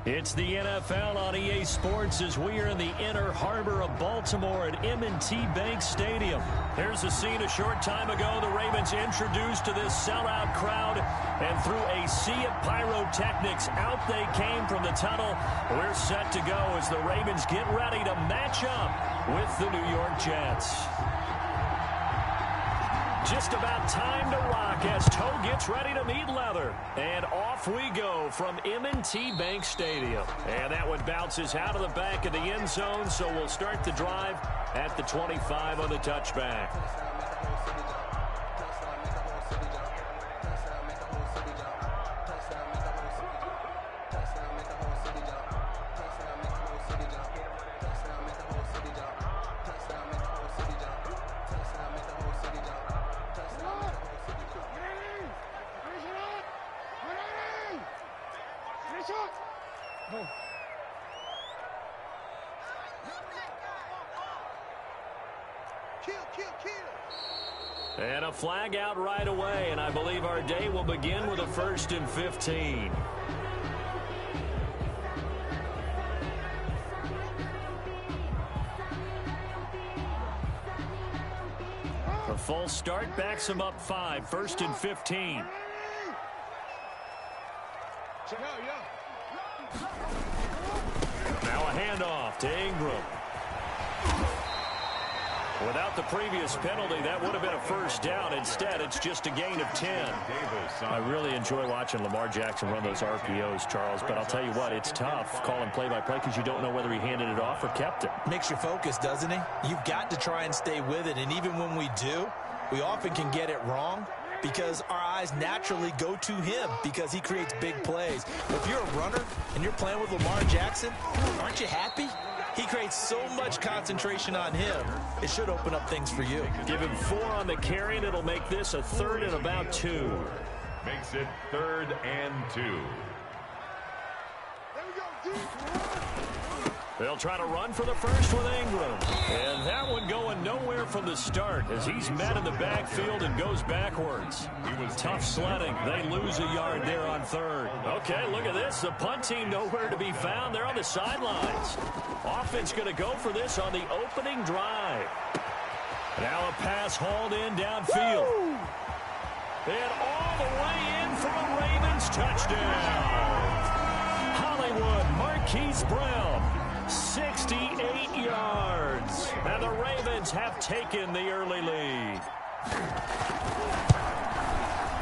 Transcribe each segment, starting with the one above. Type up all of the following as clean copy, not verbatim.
It's the NFL on EA Sports as we are in the inner harbor of Baltimore at M&T Bank Stadium. Here's a scene a short time ago. The Ravens introduced to this sellout crowd, and through a sea of pyrotechnics, out they came from the tunnel. We're set to go as the Ravens get ready to match up with the New York Jets. Just about time to rock as Toe gets ready to meet leather. And off we go from M&T Bank Stadium. And that one bounces out of the back of the end zone, so we'll start the drive at the 25 on the touchback. And a flag out right away, and I believe our day will begin with a 1st and 15. A false start backs him up 5, 1st and 15. Now a handoff to Ingram. Without the previous penalty, that would have been a 1st down. Instead, it's just a gain of 10. I really enjoy watching Lamar Jackson run those RPOs, Charles, but I'll tell you what, it's tough calling play-by-play because you don't know whether he handed it off or kept it. Makes you focus, doesn't he? You've got to try and stay with it, and even when we do, we often can get it wrong because our eyes naturally go to him because he creates big plays. But if you're a runner and you're playing with Lamar Jackson, aren't you happy? He creates so much concentration on him, it should open up things for you. Give him 4 on the carry, and it'll make this a 3rd and about 2. Makes it 3rd and 2. They'll try to run for the first with Ingram. And that one going nowhere from the start as he's met in the backfield and goes backwards. He was tough sledding. They lose a yard there on 3rd. Okay, look at this. The punt team nowhere to be found. They're on the sidelines. Offense going to go for this on the opening drive. Now a pass hauled in downfield. Woo! And all the way in for a Ravens touchdown. Hollywood Marquise Brown. 68 yards. And the Ravens have taken the early lead.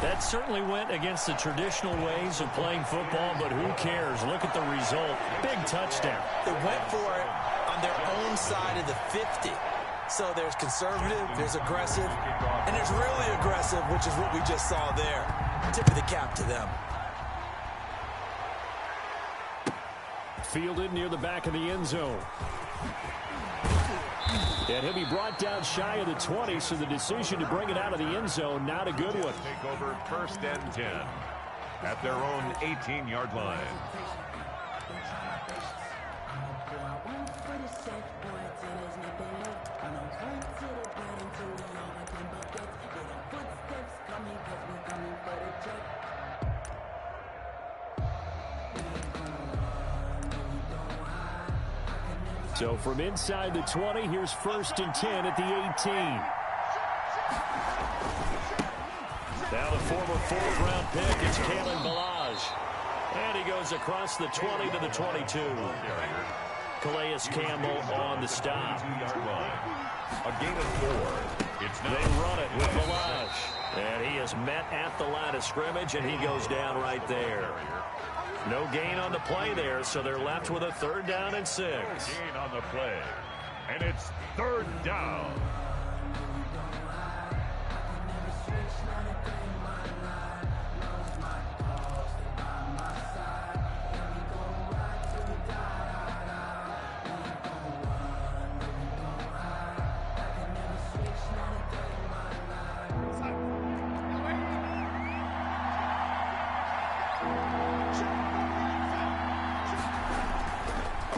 That certainly went against the traditional ways of playing football, but who cares? Look at the result. Big touchdown. They went for it on their own side of the 50. So there's conservative, there's aggressive, and there's really aggressive, which is what we just saw there. Tip of the cap to them. Fielded near the back of the end zone. And he'll be brought down shy of the 20, so the decision to bring it out of the end zone, not a good one. Take over 1st and 10 at their own 18-yard line. So from inside the 20, here's 1st and 10 at the 18. Now the former 4th-round pick is Kalen Ballage. And he goes across the 20 to the 22. Calais Campbell on the stop. A gain of 4. They run it with Ballage. And he is met at the line of scrimmage, and he goes down right there. No gain on the play there, so they're left with a 3rd down and 6. Gain on the play, and it's 3rd down.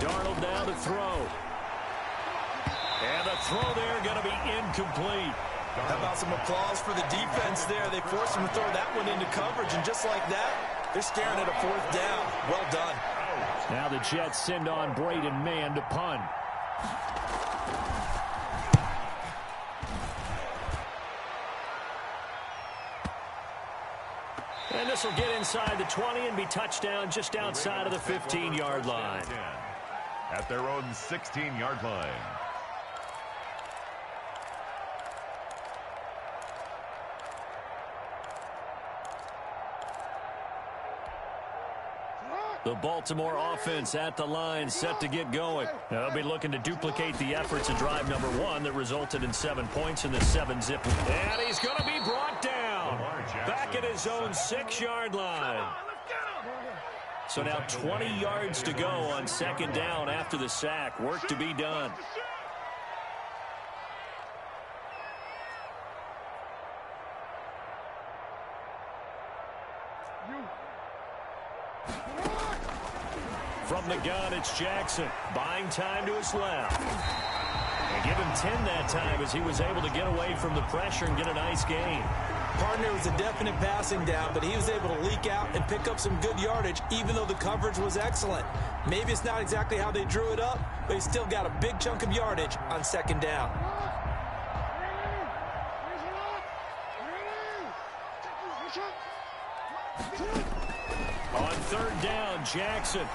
Darnold now to throw. And the throw there going to be incomplete. How about some applause for the defense there? They forced him to throw that one into coverage, and just like that, they're staring at a 4th down. Well done. Now the Jets send on Braden Mann to punt. And this will get inside the 20 and be touchdown just outside of the 15-yard line. At their own 16-yard line. The Baltimore offense at the line, set to get going. They'll be looking to duplicate the efforts of drive number 1 that resulted in 7 points in the 7-zip. And he's going to be brought down back at his own 6-yard line. So now 20 yards to go on second down after the sack. Work to be done. From the gun, it's Jackson. Buying time to his left. And give him 10 that time as he was able to get away from the pressure and get a nice gain. Partner was a definite passing down, but he was able to leak out and pick up some good yardage, even though the coverage was excellent. Maybe it's not exactly how they drew it up, but he still got a big chunk of yardage on second down. On third down, Jackson.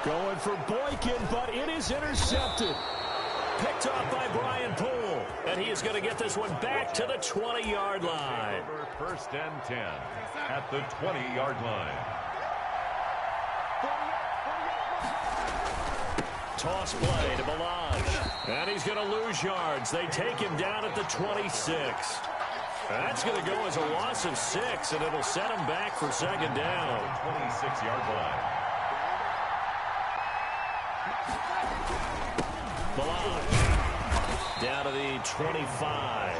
Going for Boykin, but it is intercepted. Picked off by Brian Poole. And he is going to get this one back to the 20-yard line. First and 10 at the 20-yard line. Toss play to Balaj. And he's going to lose yards. They take him down at the 26. That's going to go as a loss of 6, and it'll set him back for second down. 26-yard line. Balaj down to the 25.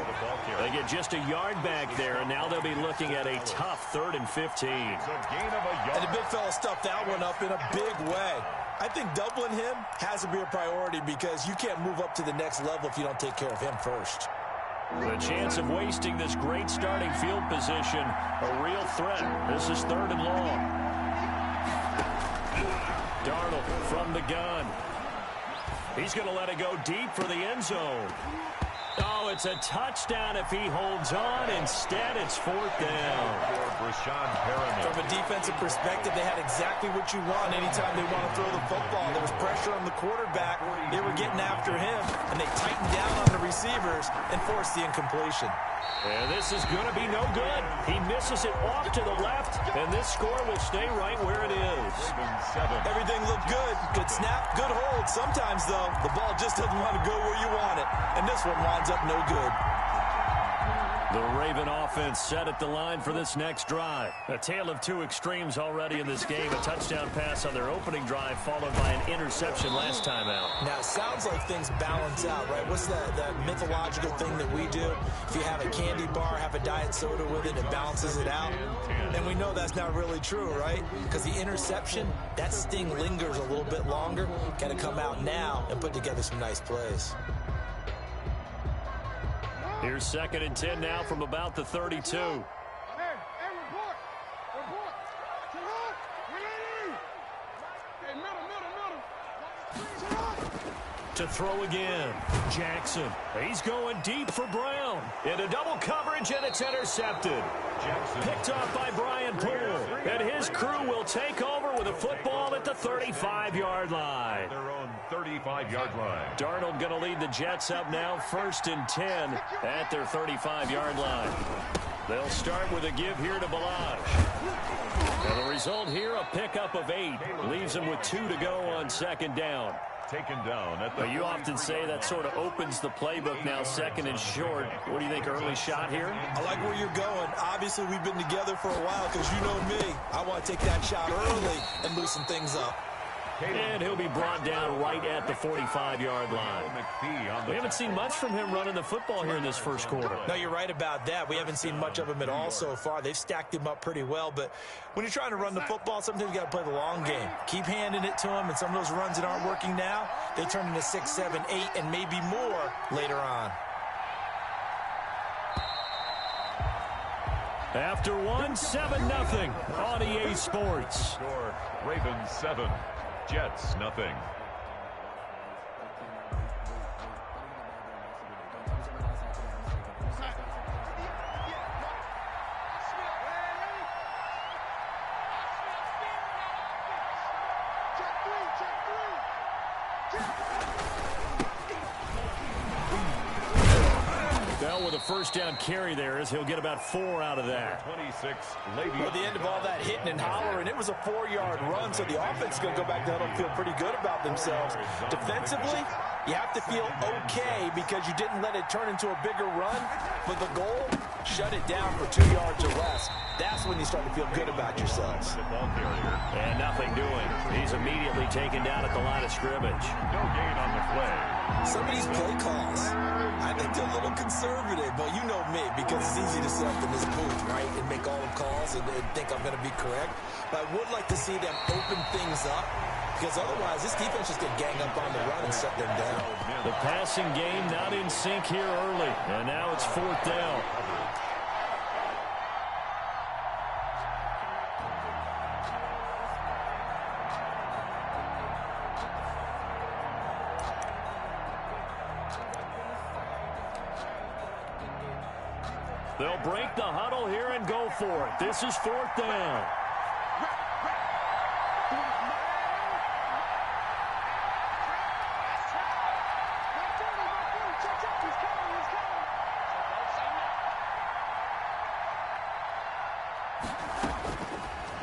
They get just a yard back there, and now they'll be looking at a tough 3rd and 15. It's a gain of a yard. And the big fella stuffed that one up in a big way. I think doubling him has to be a priority because you can't move up to the next level if you don't take care of him first. The chance of wasting this great starting field position, a real threat. This is 3rd and long. Darnold from the gun. He's going to let it go deep for the end zone. Oh, it's a touchdown if he holds on. Instead, it's 4th down. From a defensive perspective, they had exactly what you want anytime they want to throw the football. There was pressure on the quarterback. They were getting after him, and they tightened down on the receivers and forced the incompletion. And this is going to be no good. He misses it off to the left, and this score will stay right where it is. Everything looked good. Good snap, good hold. Sometimes, though, the ball just doesn't want to go where you want it. And this one winds up no good. The Raven offense set at the line for this next drive. A tale of two extremes already in this game. A touchdown pass on their opening drive, followed by an interception last time out. Now, it sounds like things balance out, right? What's that mythological thing that we do? If you have a candy bar, have a diet soda with it, it balances it out. And we know that's not really true, right? Because the interception, that sting lingers a little bit longer. Got to come out now and put together some nice plays. Here's 2nd and 10 now from about the 32. To throw again, Jackson. He's going deep for Brown. Into double coverage, and it's intercepted. Jackson. Picked off by Brian Poole. And his crew will take over with a football at the 35-yard line. Their own 35-yard line. Darnold going to lead the Jets up now, 1st and 10 at their 35-yard line. They'll start with a give here to Balaj. And the result here, a pickup of 8. Leaves them with 2 to go on 2nd down. Taken down at the you often say that sort of opens the playbook now, 2nd and short. What do you think, early shot here? I like where you're going. Obviously, we've been together for a while because you know me. I want to take that shot early and loosen things up. And he'll be brought down right at the 45-yard line. We haven't seen much from him running the football here in this first quarter. No, you're right about that. We haven't seen much of him at all so far. They've stacked him up pretty well, but when you're trying to run the football, sometimes you got to play the long game. Keep handing it to him, and some of those runs that aren't working now, they turn into 6, 7, 8, and maybe more later on. After one, 7-0 on EA Sports. Score, Ravens 7, Jets nothing. Bell with a first down carry there as he'll get about 4 out of that. 26, Lady. At the end of all that hitting and hollering, it was a 4-yard run, so the offense is going to go back to huddle and feel pretty good about themselves. Defensively, you have to feel okay because you didn't let it turn into a bigger run, but the goal, shut it down for 2 yards or less. That's when you start to feel good about yourselves. And nothing doing. He's immediately taken down at the line of scrimmage. No gain on the play. Some of these play calls, I think they're a little conservative, but you know me, because it's easy to sit up in this booth, right, and make all the calls and think I'm going to be correct. But I would like to see them open things up, because otherwise this defense just going to gang up on the run and shut them down. The passing game not in sync here early, and now it's 4th down. They'll break the huddle here and go for it. This is 4th down.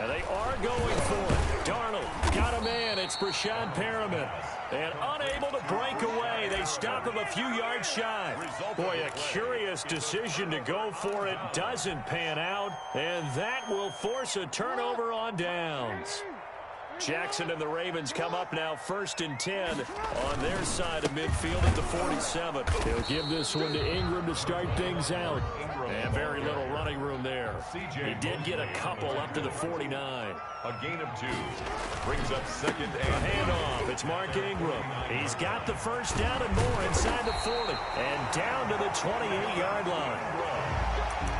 And they are going for it. Darnold got a man. It's Brashad Perriman. And unable to break away. They stop him a few yards shy. Boy, a curious decision to go for it. Doesn't pan out. And that will force a turnover on downs. Jackson and the Ravens come up now 1st and 10 on their side of midfield at the 47. He'll give this one to Ingram to start things out. And very little running room there. He did get a couple up to the 49. A gain of 2. Brings up 2nd and a handoff. It's Mark Ingram. He's got the first down and more inside the 40. And down to the 28-yard line.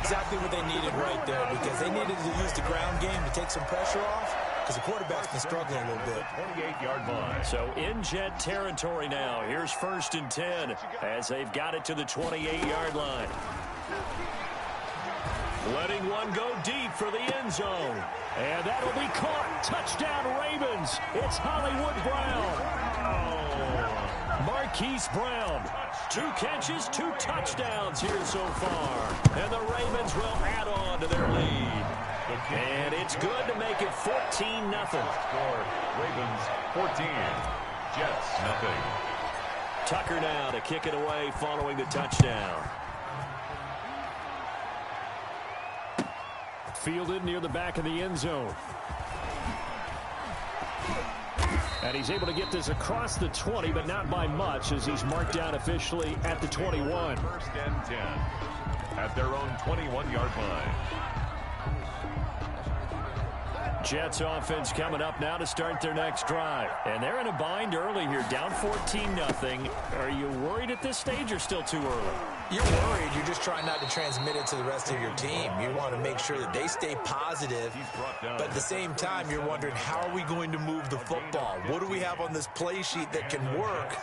Exactly what they needed right there, because they needed to use the ground game to take some pressure off, because the quarterback's been struggling a little bit. 28-yard line. So in Jet territory now. Here's 1st and 10 as they've got it to the 28-yard line. Letting one go deep for the end zone. And that'll be caught. Touchdown Ravens. It's Hollywood Brown. Marquise Brown. 2 catches, 2 touchdowns here so far. And the Ravens will add on to their lead. And it's good to make it 14-0. Score, Ravens 14, Jets nothing. Tucker now to kick it away following the touchdown. Fielded near the back of the end zone. And he's able to get this across the 20, but not by much, as he's marked down officially at the 21. 1st and 10 at their own 21-yard line. Jets offense coming up now to start their next drive. And they're in a bind early here, down 14-0. Are you worried at this stage or still too early? You're worried. You're just trying not to transmit it to the rest of your team. You want to make sure that they stay positive. But at the same time, you're wondering, how are we going to move the football? What do we have on this play sheet that can work?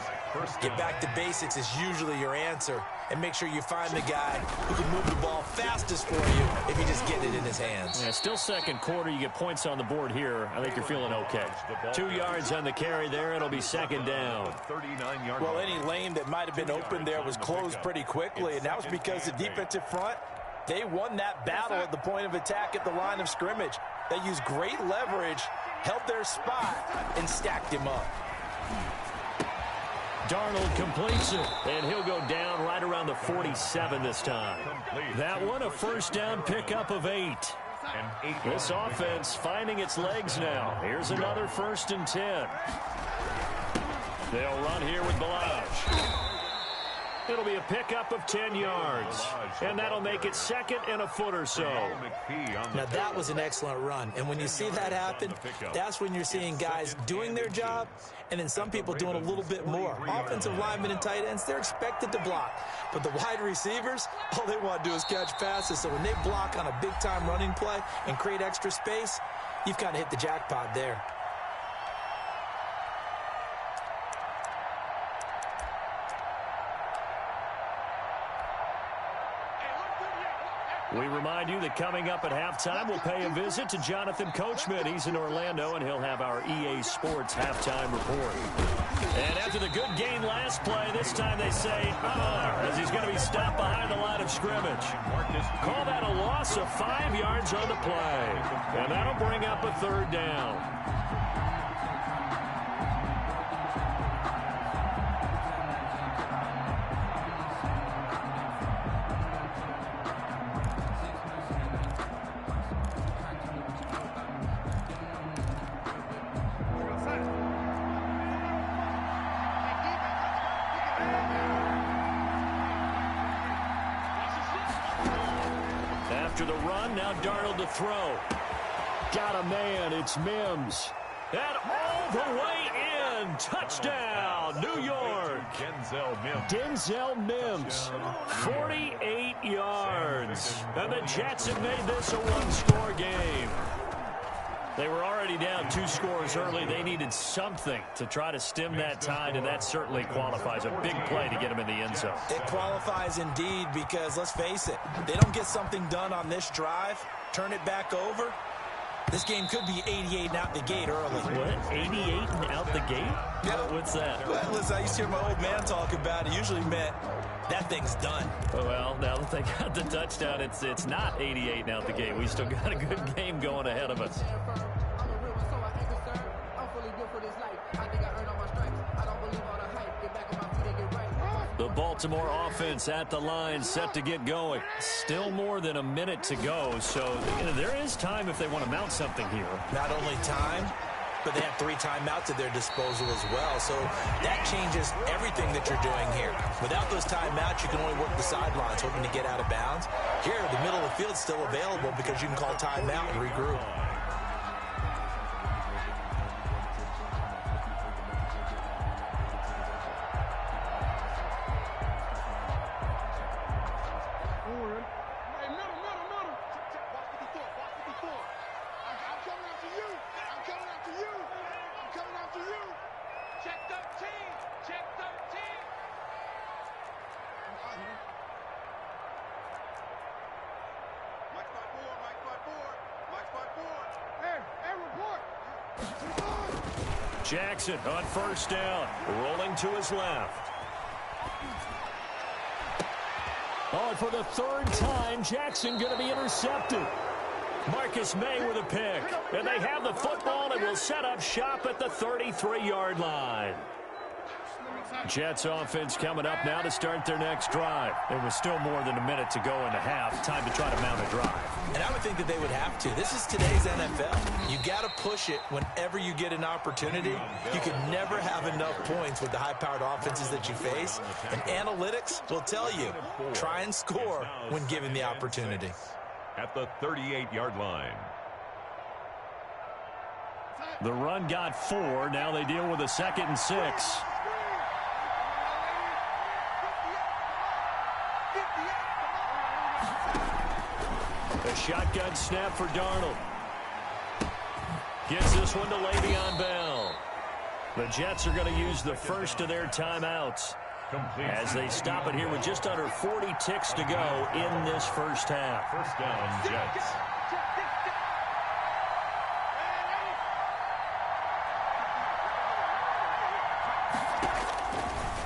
Get back to basics is usually your answer. And make sure you find the guy who can move the ball fastest for you if you just get it in his hands. Yeah, still 2nd quarter. You get points on the board here. I think you're feeling okay. 2 yards on the carry there. It'll be 2nd down. 39-yard. Well, any lane that might have been open there was closed pretty quickly, and that was because the defensive front, they won that battle at the point of attack at the line of scrimmage. They used great leverage, held their spot, and stacked him up. Darnold completes it, and he'll go down right around the 47 this time. That one a first down pickup of 8. This offense finding its legs now. Here's another 1st and 10. They'll run here with Balaj. It'll be a pickup of 10 yards. And that'll make it 2nd and a foot or so. Now, that was an excellent run. And when you see that happen, that's when you're seeing guys doing their job and then some people doing a little bit more. Offensive linemen and tight ends, they're expected to block. But the wide receivers, all they want to do is catch passes. So when they block on a big-time running play and create extra space, you've kind of hit the jackpot there. We remind you that coming up at halftime, we'll pay a visit to Jonathan Coachman. He's in Orlando, and he'll have our EA Sports halftime report. And after the good game last play, this time they say, as he's going to be stopped behind the line of scrimmage. Call that a loss of 5 yards on the play. And that'll bring up a 3rd down. After the run, now Darnold to throw. Got a man, it's Mims. And all the way in. Touchdown, New York. Denzel Mims, 48 yards. And the Jets have made this a one-score game. They were already down 2 scores early. They needed something to try to stem that tide, and that certainly qualifies. A big play to get them in the end zone. It qualifies indeed because, let's face it, they don't get something done on this drive, turn it back over. This game could be 88 and out the gate early. What? 88 and out the gate? Yeah. What's that? Well, listen, I used to hear my old man talk about it. Usually meant that thing's done. Well, now that they got the touchdown, it's not 88 and out the gate. We still got a good game going ahead of us. The Baltimore offense at the line, set to get going. Still more than a minute to go, so there is time if they want to mount something here. Not only time, but they have 3 timeouts at their disposal as well. So that changes everything that you're doing here. Without those timeouts, you can only work the sidelines, hoping to get out of bounds. Here, the middle of the field's still available because you can call timeout and regroup. Jackson on 1st down, rolling to his left. Oh, and for the 3rd time, Jackson going to be intercepted. Marcus May with a pick. And they have the football and will set up shop at the 33-yard line. Jets offense coming up now to start their next drive. There was still more than a minute to go in the half. Time to try to mount a drive. And I would think that they would have to. This is today's NFL. You got to push it whenever you get an opportunity. You can never have enough points with the high-powered offenses that you face. And analytics will tell you, try and score when given the opportunity. At the 38-yard line. The run got 4. Now they deal with a 2nd and 6. A shotgun snap for Darnold. Gets this one to Le'Veon Bell. The Jets are going to use the first of their timeouts as they stop it here with just under 40 ticks to go in this first half. First down, Jets.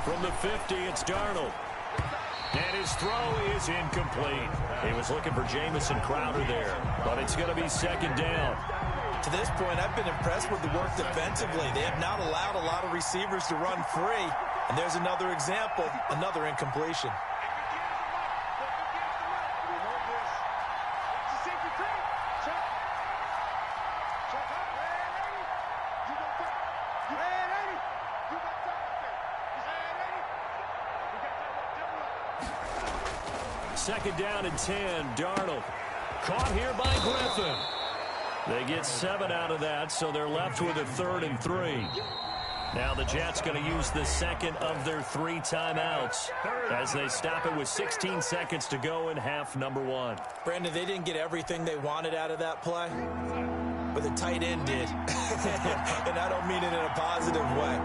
From the 50, it's Darnold. And his throw is incomplete. He was looking for Jamison Crowder there, but it's going to be 2nd down. To this point, I've been impressed with the work defensively. They have not allowed a lot of receivers to run free. And there's another example, another incompletion. second down and 10. Darnold caught here by Griffin. They get 7 out of that, so they're left with a 3rd and 3. Now the Jets going to use the second of their 3 timeouts as they stop it with 16 seconds to go in half number 1. Brandon, they didn't get everything they wanted out of that play, but the tight end did. And I don't mean it in a positive way.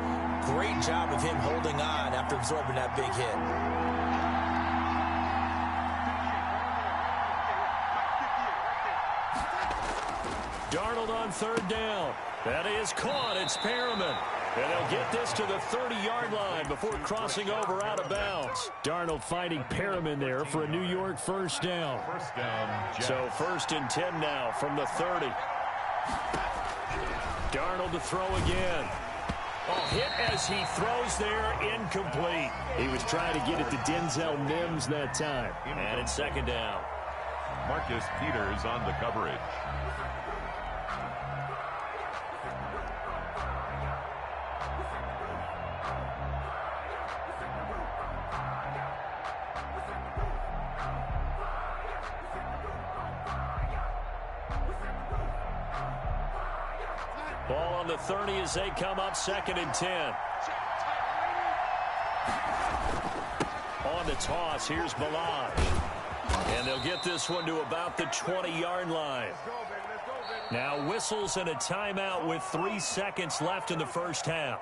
Great job of him holding on after absorbing that big hit. Darnold on 3rd down. That is caught. It's Perriman. And they'll get this to the 30-yard line before crossing over out of bounds. Darnold fighting Perriman there for a New York first down. So 1st and 10 now from the 30. Darnold to throw again. Oh, hit as he throws there, incomplete. He was trying to get it to Denzel Mims that time. And it's 2nd down. Marcus Peters on the coverage. Ball on the 30 as they come up 2nd and 10. On the toss, here's Balaj. And they'll get this one to about the 20-yard line. Now whistles and a timeout with 3 seconds left in the first half.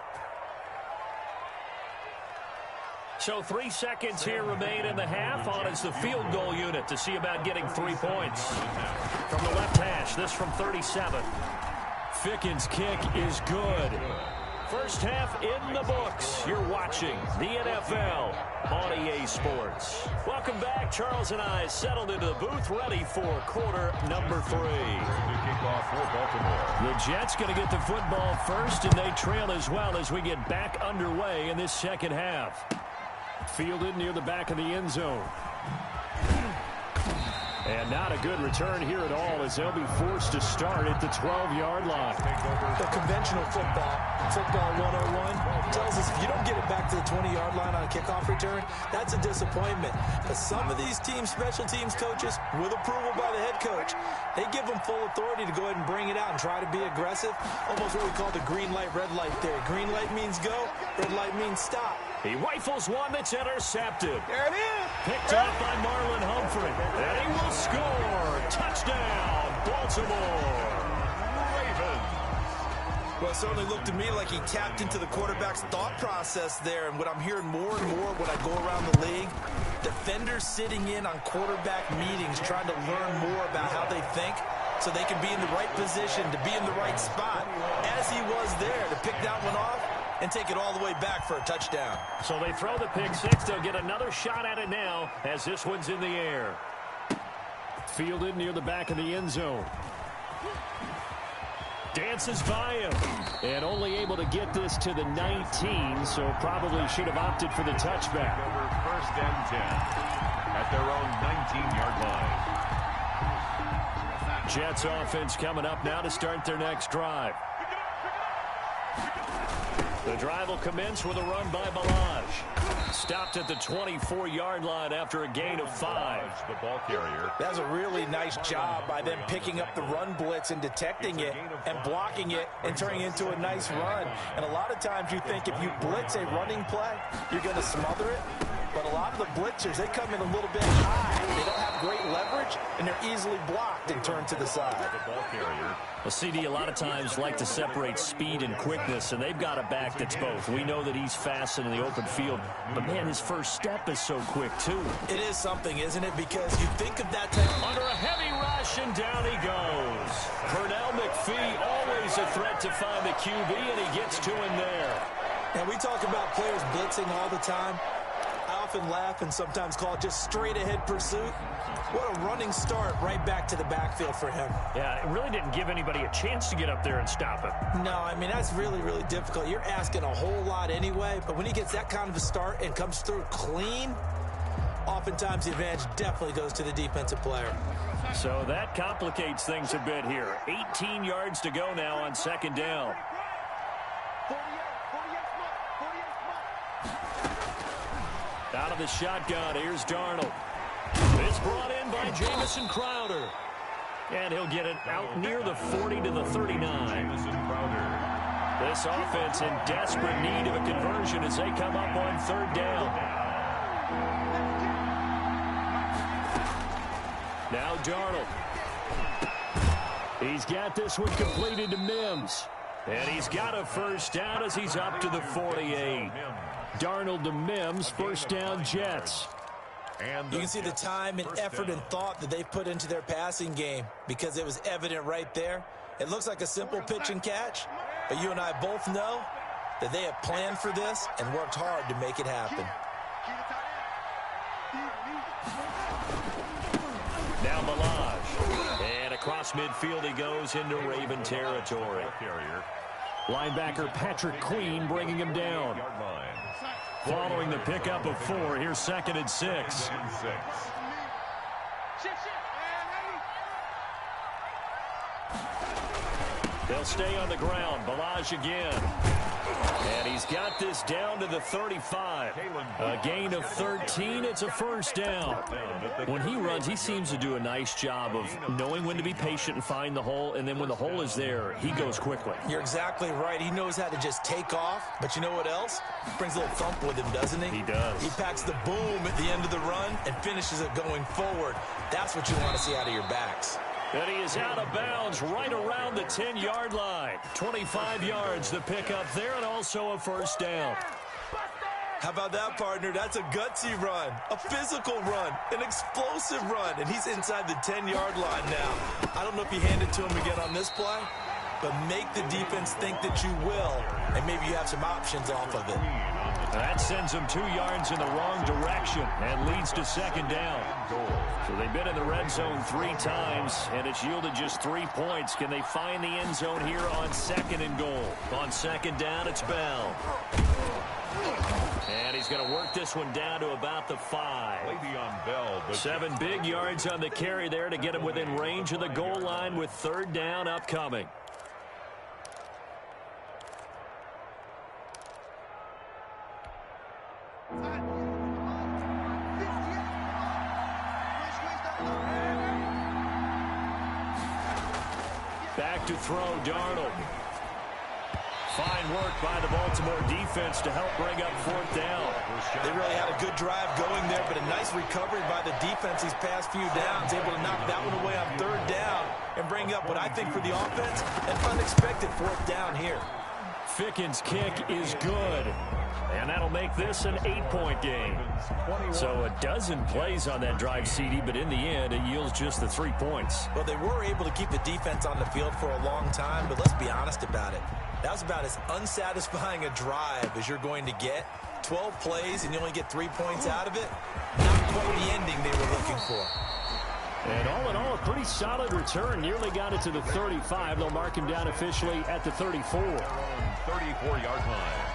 So 3 seconds here remain in the half. On is the field goal unit to see about getting 3 points. From the left hash, this from 37. Ficken's kick is good. First half in the books. You're watching the NFL on EA Sports. Welcome back. Charles and I settled into the booth, ready for quarter number 3. Kickoff for Baltimore. The Jets going to get the football first, and they trail as well as we get back underway in this second half. Fielded near the back of the end zone. And not a good return here at all as they'll be forced to start at the 12-yard line. The conventional football 101, tells us if you don't get it back to the 20-yard line on a kickoff return, that's a disappointment. But some of these teams, special teams coaches, with approval by the head coach, they give them full authority to go ahead and bring it out and try to be aggressive. Almost what we call the green light, red light theory. Green light means go, red light means stop. He rifles one that's intercepted. There it is. Picked up by Marlon Humphrey. And he will score. Touchdown, Baltimore. Ravens. Well, it certainly looked to me like he tapped into the quarterback's thought process there. And what I'm hearing more and more when I go around the league, defenders sitting in on quarterback meetings trying to learn more about how they think so they can be in the right position, to be in the right spot, as he was there to pick that one off and take it all the way back for a touchdown. So they throw the pick six. They'll get another shot at it now as this one's in the air. Fielded near the back of the end zone. Dances by him. And only able to get this to the 19, so probably should have opted for the touchback. Over 1st and 10 at their own 19-yard line. Jets offense coming up now to start their next drive. The drive will commence with a run by Balaj. Stopped at the 24-yard line after a gain of 5. The ball carrier. That's a really nice job by them picking up the run blitz and detecting it and blocking it and turning it into a nice run. And a lot of times you think if you blitz a running play, you're going to smother it. But a lot of the blitzers, they come in a little bit high. They don't have great leverage, and they're easily blocked and turned to the side. The ball carrier. Well, CD, a lot of times like to separate speed and quickness, and they've got a back that's both. We know that he's fast in the open field, but, man, his first step is so quick, too. It is something, isn't it? Because you think of that type. Under a heavy rush, and down he goes. Pernell McPhee, always a threat to find the QB, and he gets to him there. And we talk about players blitzing all the time. I often laugh and sometimes call it just straight-ahead pursuit. What a running start right back to the backfield for him. Yeah, it really didn't give anybody a chance to get up there and stop him. No, I mean, that's really, really difficult. You're asking a whole lot anyway, but when he gets that kind of a start and comes through clean, oftentimes the advantage definitely goes to the defensive player. So that complicates things a bit here. 18 yards to go now on 2nd down. Out of the shotgun, here's Darnold. This It's brought in by Jamison Crowder. And he'll get it out near the 40 to the 39. Jamison Crowder. This offense in desperate need of a conversion as they come up on third down. Now Darnold. He's got this one completed to Mims. And he's got a first down as he's up to the 48. Darnold to Mims, first down Jets. You can see the time and effort and thought that they put into their passing game because it was evident right there. It looks like a simple pitch and catch, but you and I both know that they have planned for this and worked hard to make it happen. Now Balaj. And across midfield he goes into Raven territory. Linebacker Patrick Queen bringing him down. Following the pickup of 4, here's 2nd and 6. They'll stay on the ground. Balaj again. And he's got this down to the 35. A gain of 13. It's a first down. When he runs, he seems to do a nice job of knowing when to be patient and find the hole. And then when the hole is there, he goes quickly. You're exactly right. He knows how to just take off. But you know what else? Brings a little thump with him, doesn't he? He does. He packs the boom at the end of the run and finishes it going forward. That's what you want to see out of your backs. And he is out of bounds right around the 10-yard line. 25 yards the pickup there, and also a first down. How about that, partner? That's a gutsy run, a physical run, an explosive run, and he's inside the 10-yard line now. I don't know if you hand it to him again on this play, but make the defense think that you will, and maybe you have some options off of it. That sends them 2 yards in the wrong direction and leads to second down. So they've been in the red zone 3 times, and it's yielded just 3 points. Can they find the end zone here on 2nd and goal? On second down, it's Bell. And he's going to work this one down to about the 5. 7 big yards on the carry there to get him within range of the goal line with third down upcoming. Back to throw, Darnold. Fine work by the Baltimore defense to help bring up fourth down. They really had a good drive going there, but a nice recovery by the defense these past few downs, able to knock that one away on third down and bring up what I think for the offense, an unexpected fourth down here. Ficken's kick is good. And that'll make this an 8-point game. So a dozen plays on that drive, CD, but in the end, it yields just the 3 points. Well, they were able to keep the defense on the field for a long time, but let's be honest about it. That was about as unsatisfying a drive as you're going to get. 12 plays and you only get 3 points out of it. Not quite the ending they were looking for. And all in all, a pretty solid return. Nearly got it to the 35. They'll mark him down officially at the 34. 34-yard line.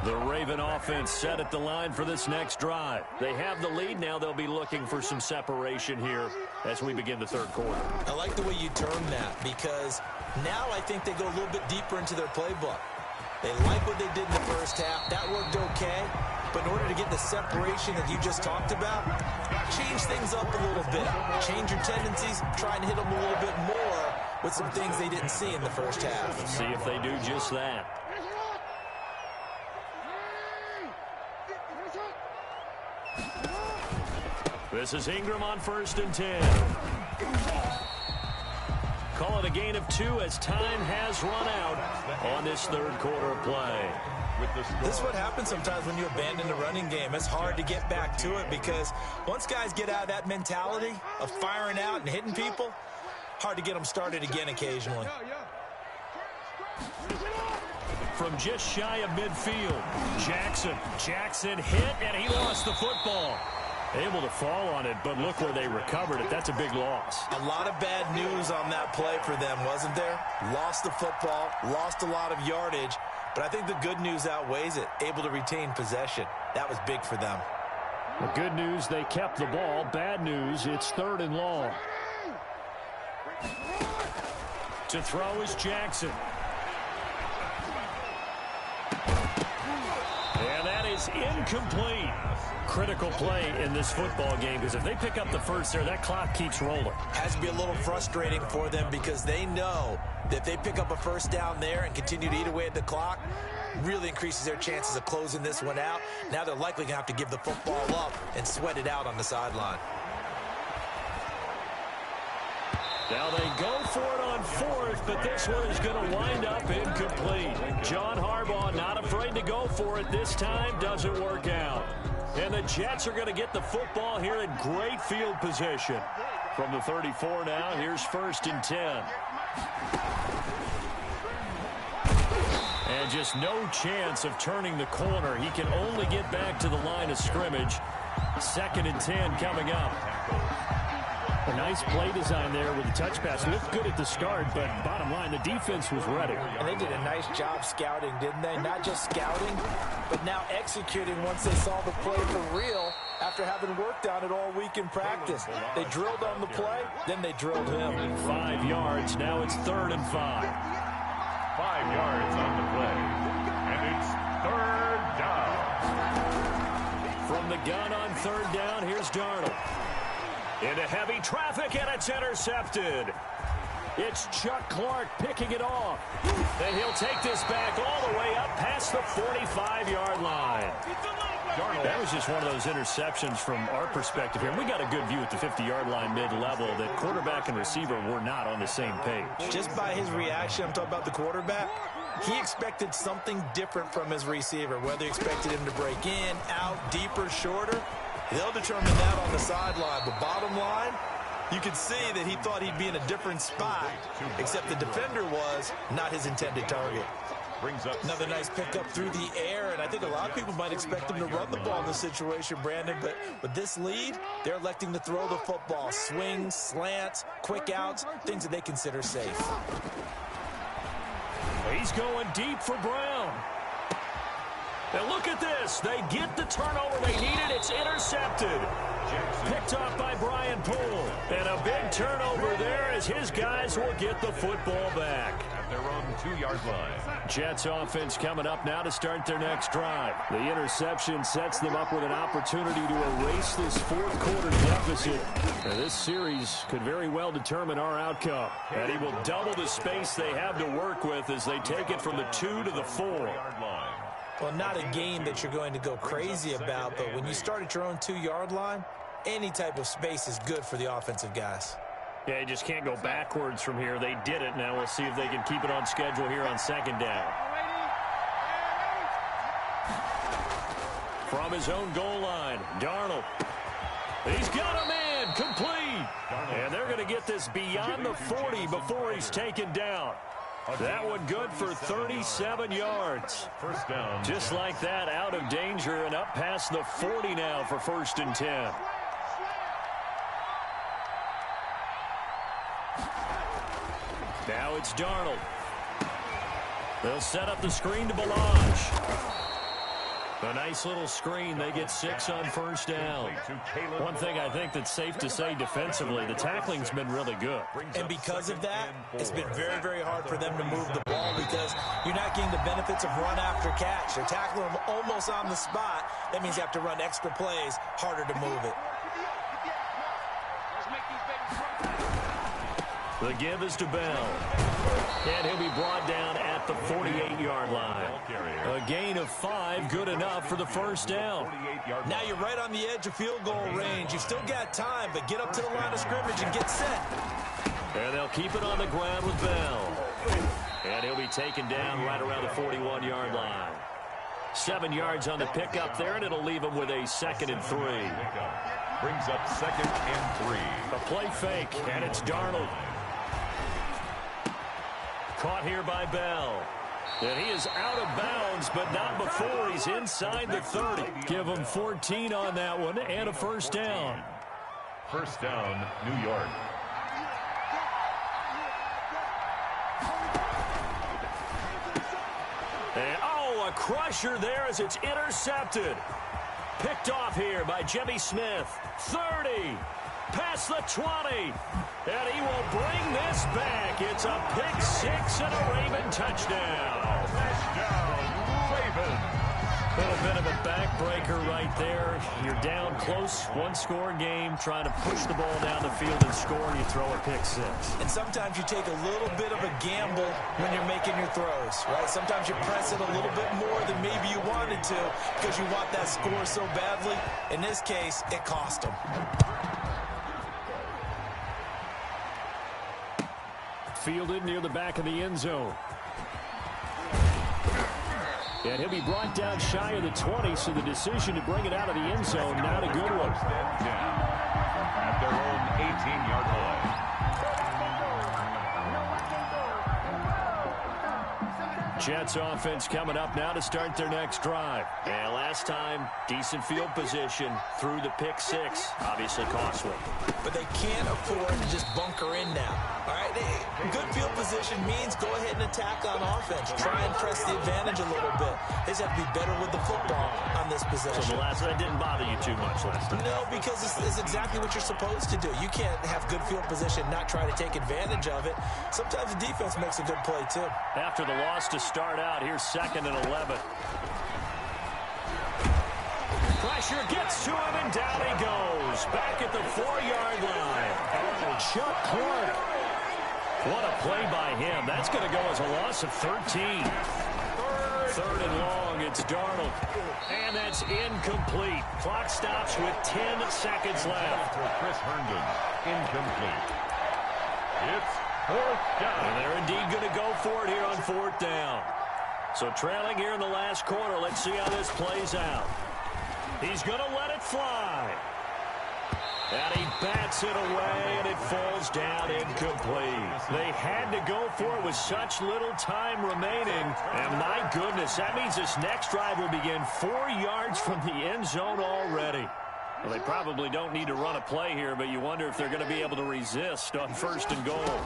The Raven offense set at the line for this next drive. They have the lead. Now they'll be looking for some separation here as we begin the third quarter. I like the way you term that because now I think they go a little bit deeper into their playbook. They like what they did in the first half. That worked okay. But in order to get the separation that you just talked about, change things up a little bit. Change your tendencies. Try and hit them a little bit more with some things they didn't see in the first half. See if they do just that. This is Ingram on 1st and 10. Call it a gain of 2 as time has run out on this third quarter of play. This is what happens sometimes when you abandon the running game. It's hard to get back to it because once guys get out of that mentality of firing out and hitting people, hard to get them started again occasionally. From just shy of midfield, Jackson hit, and he lost the football. Able to fall on it, but look where they recovered it. That's a big loss. A lot of bad news on that play for them, wasn't there? Lost the football, lost a lot of yardage, but I think the good news outweighs it. Able to retain possession. That was big for them. The good news, they kept the ball. Bad news, it's 3rd and long. To throw is Jackson. And that is is incomplete. Critical play in this football game, because if they pick up the first there, that clock keeps rolling. Has to be a little frustrating for them because they know that if they pick up a first down there and continue to eat away at the clock, really increases their chances of closing this one out. Now they're likely going to have to give the football up and sweat it out on the sideline. Now they go for it on fourth, but this one is going to wind up incomplete. John Harbaugh not afraid to go for it this time. Doesn't work out. And the Jets are going to get the football here in great field position. From the 34 now, here's 1st and 10. And just no chance of turning the corner. He can only get back to the line of scrimmage. 2nd and 10 coming up. A nice play design there with the touch pass. Looked good at the start, but bottom line, the defense was ready. And they did a nice job scouting, didn't they? Not just scouting, but now executing once they saw the play for real after having worked on it all week in practice. They drilled on the play, then they drilled him. 5 yards. Now it's 3rd and 5. 5 yards on the play. And it's 3rd down. From the gun on 3rd down, here's Darnold. Into heavy traffic, and it's intercepted. It's Chuck Clark picking it off. And he'll take this back all the way up past the 45-yard line. That was just one of those interceptions from our perspective here. We got a good view at the 50-yard line mid-level that quarterback and receiver were not on the same page. Just by his reaction, I'm talking about the quarterback, he expected something different from his receiver, whether he expected him to break in, out, deeper, shorter. They'll determine that on the sideline. But bottom line, you could see that he thought he'd be in a different spot, except the defender was not his intended target. Brings up another nice pickup through the air, and I think a lot of people might expect him to run the ball in this situation, Brandon, but with this lead, they're electing to throw the football. Swings, slants, quick outs, things that they consider safe. He's going deep for Brown. And look at this. They get the turnover they needed. It's intercepted. Picked off by Brian Poole. And a big turnover there as his guys will get the football back. At their own 2-yard line. Jets offense coming up now to start their next drive. The interception sets them up with an opportunity to erase this fourth quarter deficit. And this series could very well determine our outcome. And he will double the space they have to work with as they take it from the 2 to the 4. Well, not a game that you're going to go crazy about, but when you start at your own 2-yard line, any type of space is good for the offensive guys. Yeah, you just can't go backwards from here. They did it. Now we'll see if they can keep it on schedule here on 2nd down. From his own goal line, Darnold. He's got a man, complete. And they're going to get this beyond the 40 before he's taken down. That one good for 37 yards. First down. Just like that, out of danger and up past the 40 now for 1st and 10. Now it's Darnold. They'll set up the screen to Balaj. A nice little screen. They get 6 on 1st down. One thing I think that's safe to say defensively, the tackling's been really good. And because of that, it's been very, very hard for them to move the ball because you're not getting the benefits of run after catch. They're tackling them almost on the spot. That means you have to run extra plays, harder to move it. The give is to Bell. And he'll be brought down at the 48-yard line. A gain of 5, good enough for the 1st down. Now you're right on the edge of field goal range. You've still got time, but get up to the line of scrimmage and get set. And they'll keep it on the ground with Bell. And he'll be taken down right around the 41-yard line. 7 yards on the pickup there, and it'll leave him with a 2nd and 3. Brings up 2nd and 3. A play fake, and it's Darnold. Caught here by Bell. And he is out of bounds, but not before he's inside the 30. Give him 14 on that one and a 1st down. First down, New York. And, a crusher there as it's intercepted. Picked off here by Jimmy Smith. 30. Past the 20. And he will bring this back. It's a pick-6 and a Raven touchdown. Touchdown, Ravens. A little bit of a backbreaker right there. You're down close, one-score game, trying to push the ball down the field and score, and you throw a pick six. And sometimes you take a little bit of a gamble when you're making your throws, right? Sometimes you press it a little bit more than maybe you wanted to because you want that score so badly. In this case, it cost them. Fielded near the back of the end zone. And he'll be brought down shy of the 20, so the decision to bring it out of the end zone, not a good one. Down at their own 18-yard line. Jets offense coming up now to start their next drive. And last time, decent field position through the pick six. Obviously costly. But they can't afford to just bunker in now. All right, good field position means go ahead and attack on offense. Try and press the advantage a little bit. They just have to be better with the football on this possession. So that didn't bother you too much last time? No, because it's exactly what you're supposed to do. You can't have good field position, not try to take advantage of it. Sometimes the defense makes a good play, too. After the loss to start out, here's 2nd and 11. Pressure gets to him, and down he goes. Back at the 4-yard line. Chuck Clark. What a play by him. That's going to go as a loss of 13. 3rd and long, it's Darnold. And that's incomplete. Clock stops with 10 seconds left. Chris Herndon, incomplete. It's 4th down. And they're indeed going to go for it here on 4th down. So trailing here in the last quarter. Let's see how this plays out. He's going to let it fly. And he bats it away, and it falls down incomplete. They had to go for it with such little time remaining. And my goodness, that means this next drive will begin 4 yards from the end zone already. Well, they probably don't need to run a play here, but you wonder if they're going to be able to resist on 1st and goal.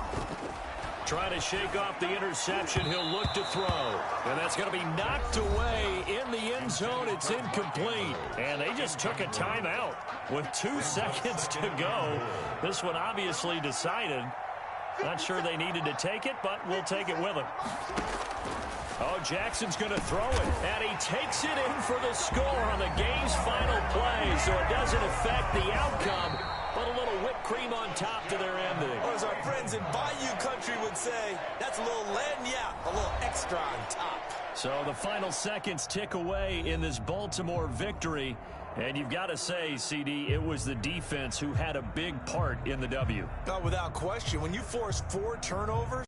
Trying to shake off the interception. He'll look to throw. And that's going to be knocked away in the end zone. It's incomplete. And they just took a timeout with 2 seconds to go. This one obviously decided. Not sure they needed to take it, but we'll take it with them. Oh, Jackson's going to throw it. And he takes it in for the score on the game's final play. So it doesn't affect the outcome, but a little whipped cream on top to their ending. Or as our friends in Bayou Country would say, that's a little lagniappe, a little extra on top. So the final seconds tick away in this Baltimore victory. And you've got to say, CD, it was the defense who had a big part in the W. Without question. When you force 4 turnovers,